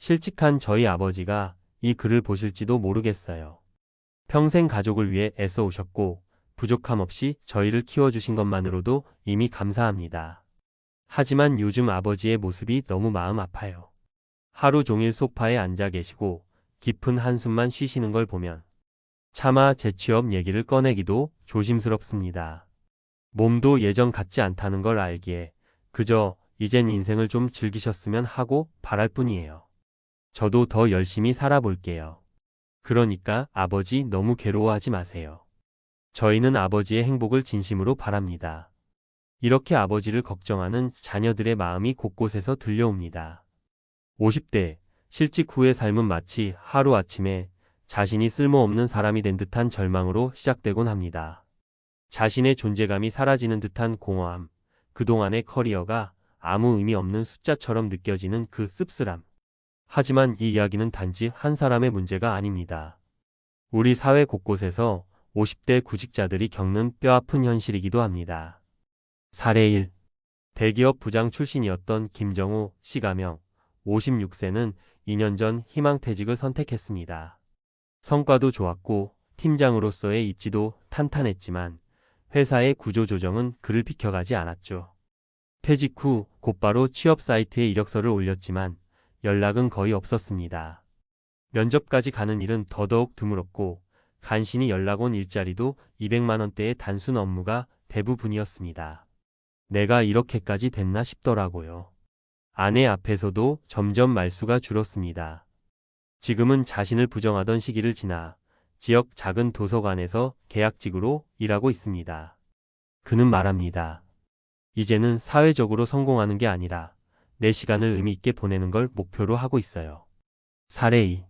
실직한 저희 아버지가 이 글을 보실지도 모르겠어요. 평생 가족을 위해 애써 오셨고 부족함 없이 저희를 키워주신 것만으로도 이미 감사합니다. 하지만 요즘 아버지의 모습이 너무 마음 아파요. 하루 종일 소파에 앉아 계시고 깊은 한숨만 쉬시는 걸 보면 차마 재취업 얘기를 꺼내기도 조심스럽습니다. 몸도 예전 같지 않다는 걸 알기에 그저 이젠 인생을 좀 즐기셨으면 하고 바랄 뿐이에요. 저도 더 열심히 살아볼게요. 그러니까 아버지 너무 괴로워하지 마세요. 저희는 아버지의 행복을 진심으로 바랍니다. 이렇게 아버지를 걱정하는 자녀들의 마음이 곳곳에서 들려옵니다. 50대 실직 후의 삶은 마치 하루아침에 자신이 쓸모없는 사람이 된 듯한 절망으로 시작되곤 합니다. 자신의 존재감이 사라지는 듯한 공허함, 그동안의 커리어가 아무 의미 없는 숫자처럼 느껴지는 그 씁쓸함. 하지만 이 이야기는 단지 한 사람의 문제가 아닙니다. 우리 사회 곳곳에서 50대 구직자들이 겪는 뼈아픈 현실이기도 합니다. 사례 1. 대기업 부장 출신이었던 김정우 씨가명 56세는 2년 전 희망퇴직을 선택했습니다. 성과도 좋았고 팀장으로서의 입지도 탄탄했지만 회사의 구조조정은 그를 비켜가지 않았죠. 퇴직 후 곧바로 취업 사이트에 이력서를 올렸지만 연락은 거의 없었습니다. 면접까지 가는 일은 더더욱 드물었고 간신히 연락 온 일자리도 200만 원대의 단순 업무가 대부분이었습니다. 내가 이렇게까지 됐나 싶더라고요. 아내 앞에서도 점점 말수가 줄었습니다. 지금은 자신을 부정하던 시기를 지나 지역 작은 도서관에서 계약직으로 일하고 있습니다. 그는 말합니다. 이제는 사회적으로 성공하는 게 아니라 내 시간을 의미 있게 보내는 걸 목표로 하고 있어요. 사례 2.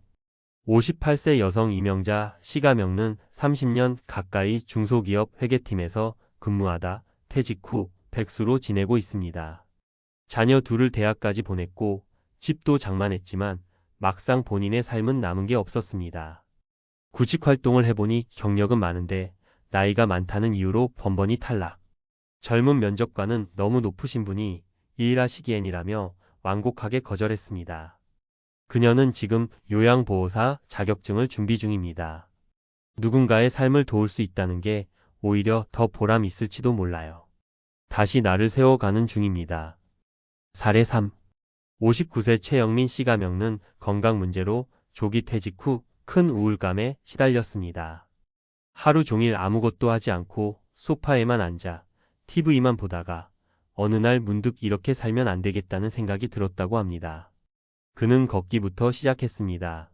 58세 여성 이명자 씨가명는 30년 가까이 중소기업 회계팀에서 근무하다 퇴직 후 백수로 지내고 있습니다. 자녀 둘을 대학까지 보냈고 집도 장만했지만 막상 본인의 삶은 남은 게 없었습니다. 구직 활동을 해보니 경력은 많은데 나이가 많다는 이유로 번번이 탈락. 젊은 면접관은 너무 높으신 분이 이 일하시기엔이라며 완곡하게 거절했습니다. 그녀는 지금 요양보호사 자격증을 준비 중입니다. 누군가의 삶을 도울 수 있다는 게 오히려 더 보람 있을지도 몰라요. 다시 나를 세워가는 중입니다. 사례 3. 59세 최영민 씨가명는 건강 문제로 조기 퇴직 후 큰 우울감에 시달렸습니다. 하루 종일 아무것도 하지 않고 소파에만 앉아 TV만 보다가 어느 날 문득 이렇게 살면 안 되겠다는 생각이 들었다고 합니다. 그는 걷기부터 시작했습니다.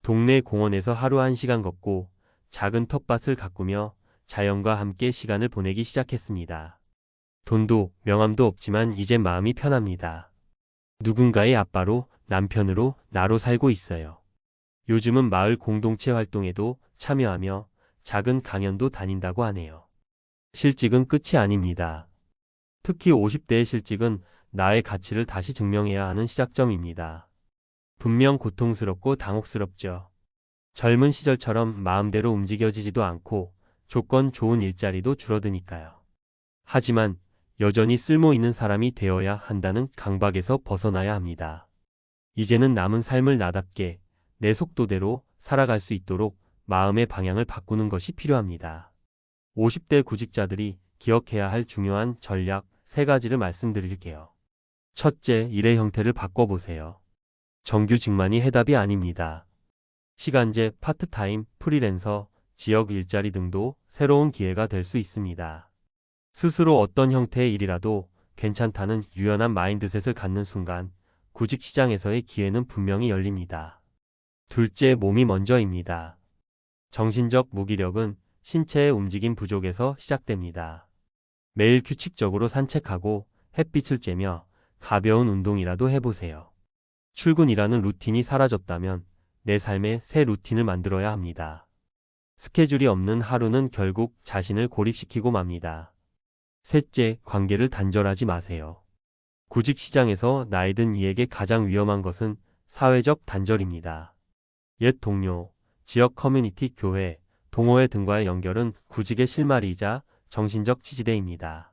동네 공원에서 하루 1시간 걷고 작은 텃밭을 가꾸며 자연과 함께 시간을 보내기 시작했습니다. 돈도 명함도 없지만 이젠 마음이 편합니다. 누군가의 아빠로, 남편으로, 나로 살고 있어요. 요즘은 마을 공동체 활동에도 참여하며 작은 강연도 다닌다고 하네요. 실직은 끝이 아닙니다. 특히 50대의 실직은 나의 가치를 다시 증명해야 하는 시작점입니다. 분명 고통스럽고 당혹스럽죠. 젊은 시절처럼 마음대로 움직여지지도 않고 조건 좋은 일자리도 줄어드니까요. 하지만 여전히 쓸모 있는 사람이 되어야 한다는 강박에서 벗어나야 합니다. 이제는 남은 삶을 나답게 내 속도대로 살아갈 수 있도록 마음의 방향을 바꾸는 것이 필요합니다. 50대 구직자들이 기억해야 할 중요한 전략 3가지를 말씀드릴게요. 첫째, 일의 형태를 바꿔보세요. 정규직만이 해답이 아닙니다. 시간제, 파트타임, 프리랜서, 지역 일자리 등도 새로운 기회가 될 수 있습니다. 스스로 어떤 형태의 일이라도 괜찮다는 유연한 마인드셋을 갖는 순간 구직 시장에서의 기회는 분명히 열립니다. 둘째, 몸이 먼저입니다. 정신적 무기력은 신체의 움직임 부족에서 시작됩니다. 매일 규칙적으로 산책하고 햇빛을 쬐며 가벼운 운동이라도 해보세요. 출근이라는 루틴이 사라졌다면 내 삶에 새 루틴을 만들어야 합니다. 스케줄이 없는 하루는 결국 자신을 고립시키고 맙니다. 셋째, 관계를 단절하지 마세요. 구직 시장에서 나이 든 이에게 가장 위험한 것은 사회적 단절입니다. 옛 동료, 지역 커뮤니티, 교회, 동호회 등과의 연결은 구직의 실마리이자 정신적 치지대입니다.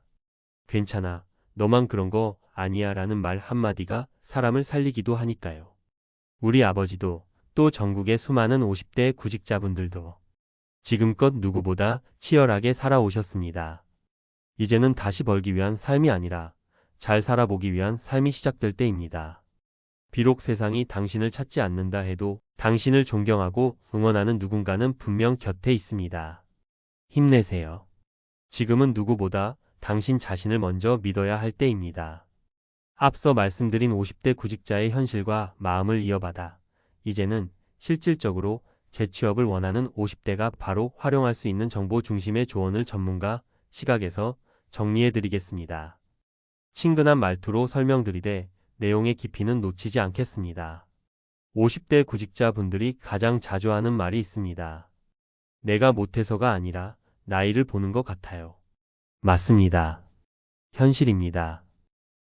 괜찮아, 너만 그런 거 아니야 라는 말 한마디가 사람을 살리기도 하니까요. 우리 아버지도 또 전국의 수많은 50대 구직자분들도 지금껏 누구보다 치열하게 살아오셨습니다. 이제는 다시 벌기 위한 삶이 아니라 잘 살아보기 위한 삶이 시작될 때입니다. 비록 세상이 당신을 찾지 않는다 해도 당신을 존경하고 응원하는 누군가는 분명 곁에 있습니다. 힘내세요. 지금은 누구보다 당신 자신을 먼저 믿어야 할 때입니다. 앞서 말씀드린 50대 구직자의 현실과 마음을 이어받아 이제는 실질적으로 재취업을 원하는 50대가 바로 활용할 수 있는 정보 중심의 조언을 전문가 시각에서 정리해드리겠습니다. 친근한 말투로 설명드리되 내용의 깊이는 놓치지 않겠습니다. 50대 구직자분들이 가장 자주 하는 말이 있습니다. 내가 못해서가 아니라 나이를 보는 것 같아요. 맞습니다. 현실입니다.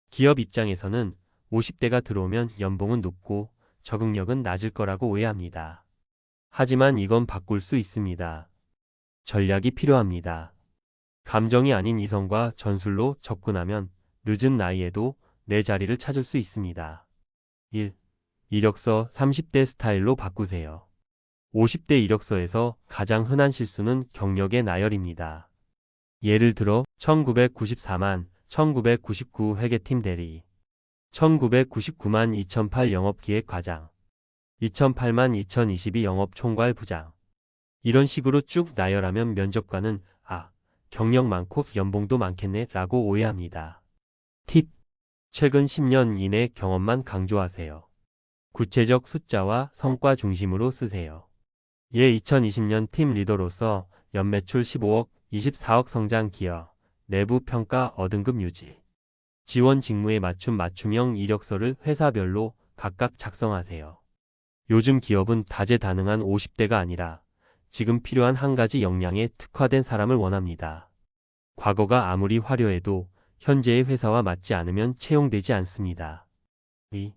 기업 입장에서는 50대가 들어오면 연봉은 높고 적응력은 낮을 거라고 오해합니다. 하지만 이건 바꿀 수 있습니다. 전략이 필요합니다. 감정이 아닌 이성과 전술로 접근하면 늦은 나이에도 내 자리를 찾을 수 있습니다. 1. 이력서 30대 스타일로 바꾸세요. 50대 이력서에서 가장 흔한 실수는 경력의 나열입니다. 예를 들어 1994만 1999 회계팀 대리, 1999만 2008 영업기획과장, 2008만 2022 영업총괄 부장. 이런 식으로 쭉 나열하면 면접관은 경력 많고 연봉도 많겠네 라고 오해합니다. 팁. 최근 10년 이내 경험만 강조하세요. 구체적 숫자와 성과 중심으로 쓰세요. 2020년 팀 리더로서 연매출 15억, 24억 성장 기여, 내부 평가 어등급 유지. 지원 직무에 맞춤형 이력서를 회사별로 각각 작성하세요. 요즘 기업은 다재다능한 50대가 아니라 지금 필요한 한 가지 역량에 특화된 사람을 원합니다. 과거가 아무리 화려해도 현재의 회사와 맞지 않으면 채용되지 않습니다. 2.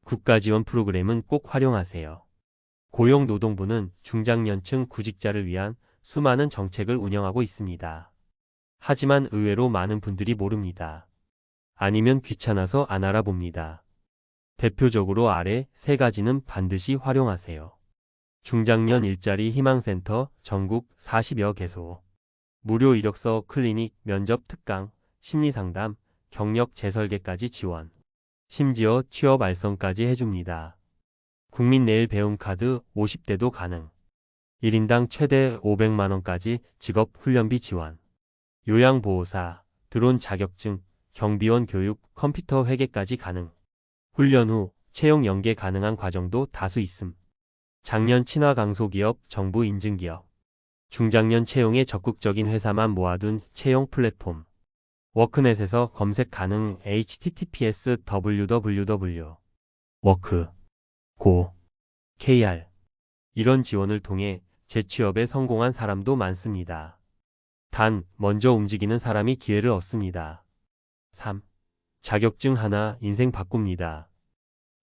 국가지원 프로그램은 꼭 활용하세요. 고용노동부는 중장년층 구직자를 위한 수많은 정책을 운영하고 있습니다. 하지만 의외로 많은 분들이 모릅니다. 아니면 귀찮아서 안 알아봅니다. 대표적으로 아래 세 가지는 반드시 활용하세요. 중장년 일자리 희망센터 전국 40여 개소, 무료 이력서 클리닉, 면접 특강, 심리상담, 경력 재설계까지 지원, 심지어 취업 알선까지 해줍니다. 국민내일 배움카드 50대도 가능. 1인당 최대 500만원까지 직업훈련비 지원. 요양보호사, 드론 자격증, 경비원 교육, 컴퓨터 회계까지 가능. 훈련 후 채용 연계 가능한 과정도 다수 있음. 장년 친화 강소기업, 정부 인증기업. 중장년 채용에 적극적인 회사만 모아둔 채용 플랫폼. 워크넷에서 검색 가능. https://work.go.kr. 이런 지원을 통해 재취업에 성공한 사람도 많습니다. 단, 먼저 움직이는 사람이 기회를 얻습니다. 3. 자격증 하나 인생 바꿉니다.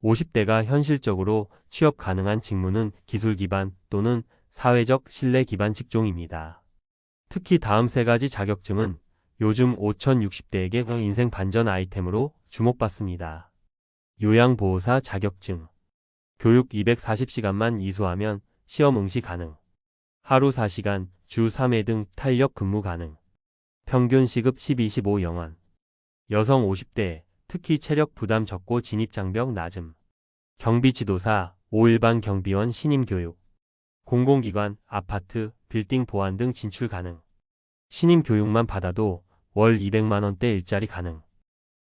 50대가 현실적으로 취업 가능한 직무는 기술 기반 또는 사회적 신뢰 기반 직종입니다. 특히 다음 세 가지 자격증은 요즘 5060대에게 인생 반전 아이템으로 주목받습니다. 요양보호사 자격증. 교육 240시간만 이수하면 시험 응시 가능. 하루 4시간, 주 3회 등 탄력 근무 가능. 평균 시급 10-25 영원. 여성 50대, 특히 체력 부담 적고 진입장벽 낮음. 경비지도사, 5일반 경비원 신임 교육. 공공기관, 아파트, 빌딩 보안 등 진출 가능. 신임 교육만 받아도 월 200만원대 일자리 가능.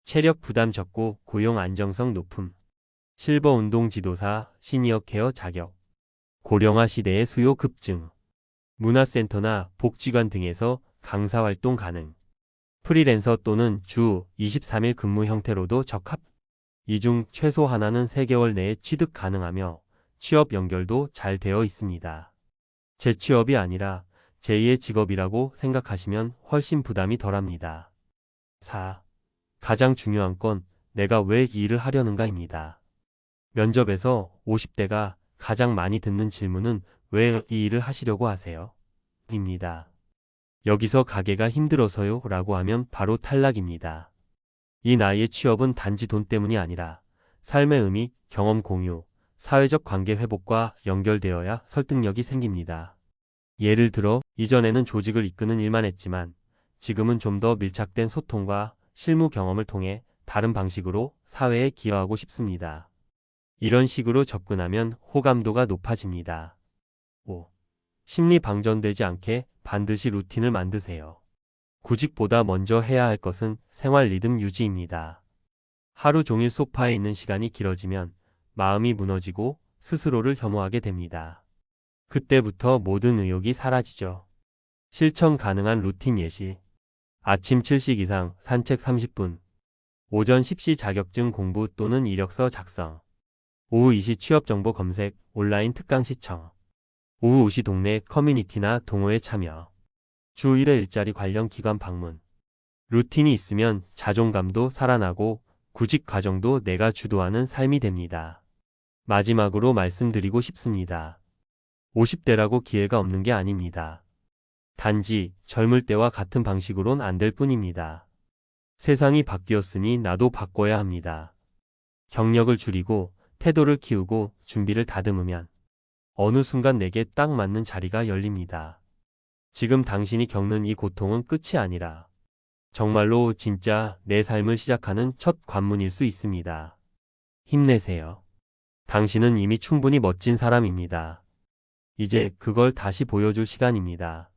체력 부담 적고 고용 안정성 높음. 실버 운동 지도사, 시니어 케어 자격. 고령화 시대의 수요 급증. 문화센터나 복지관 등에서 강사 활동 가능. 프리랜서 또는 주 23일 근무 형태로도 적합. 이 중 최소 하나는 3개월 내에 취득 가능하며 취업 연결도 잘 되어 있습니다. 재취업이 아니라 제2의 직업이라고 생각하시면 훨씬 부담이 덜합니다. 4. 가장 중요한 건 내가 왜 이 일을 하려는가입니다. 면접에서 50대가 가장 많이 듣는 질문은 왜 이 일을 하시려고 하세요? 입니다. 여기서 가게가 힘들어서요 라고 하면 바로 탈락입니다. 이 나이의 취업은 단지 돈 때문이 아니라 삶의 의미, 경험 공유, 사회적 관계 회복과 연결되어야 설득력이 생깁니다. 예를 들어, 이전에는 조직을 이끄는 일만 했지만 지금은 좀 더 밀착된 소통과 실무 경험을 통해 다른 방식으로 사회에 기여하고 싶습니다. 이런 식으로 접근하면 호감도가 높아집니다. 5. 심리 방전되지 않게 반드시 루틴을 만드세요. 구직보다 먼저 해야 할 것은 생활 리듬 유지입니다. 하루 종일 소파에 있는 시간이 길어지면 마음이 무너지고 스스로를 혐오하게 됩니다. 그때부터 모든 의욕이 사라지죠. 실천 가능한 루틴 예시. 아침 7식 이상 산책 30분. 오전 10시 자격증 공부 또는 이력서 작성. 오후 2시 취업정보 검색, 온라인 특강 시청. 오후 5시 동네 커뮤니티나 동호회 참여. 주 1회 일자리 관련 기관 방문. 루틴이 있으면 자존감도 살아나고 구직 과정도 내가 주도하는 삶이 됩니다. 마지막으로 말씀드리고 싶습니다. 50대라고 기회가 없는 게 아닙니다. 단지 젊을 때와 같은 방식으론 안 될 뿐입니다. 세상이 바뀌었으니 나도 바꿔야 합니다. 경력을 줄이고 태도를 키우고 준비를 다듬으면 어느 순간 내게 딱 맞는 자리가 열립니다. 지금 당신이 겪는 이 고통은 끝이 아니라 정말로 진짜 내 삶을 시작하는 첫 관문일 수 있습니다. 힘내세요. 당신은 이미 충분히 멋진 사람입니다. 이제 그걸 다시 보여줄 시간입니다.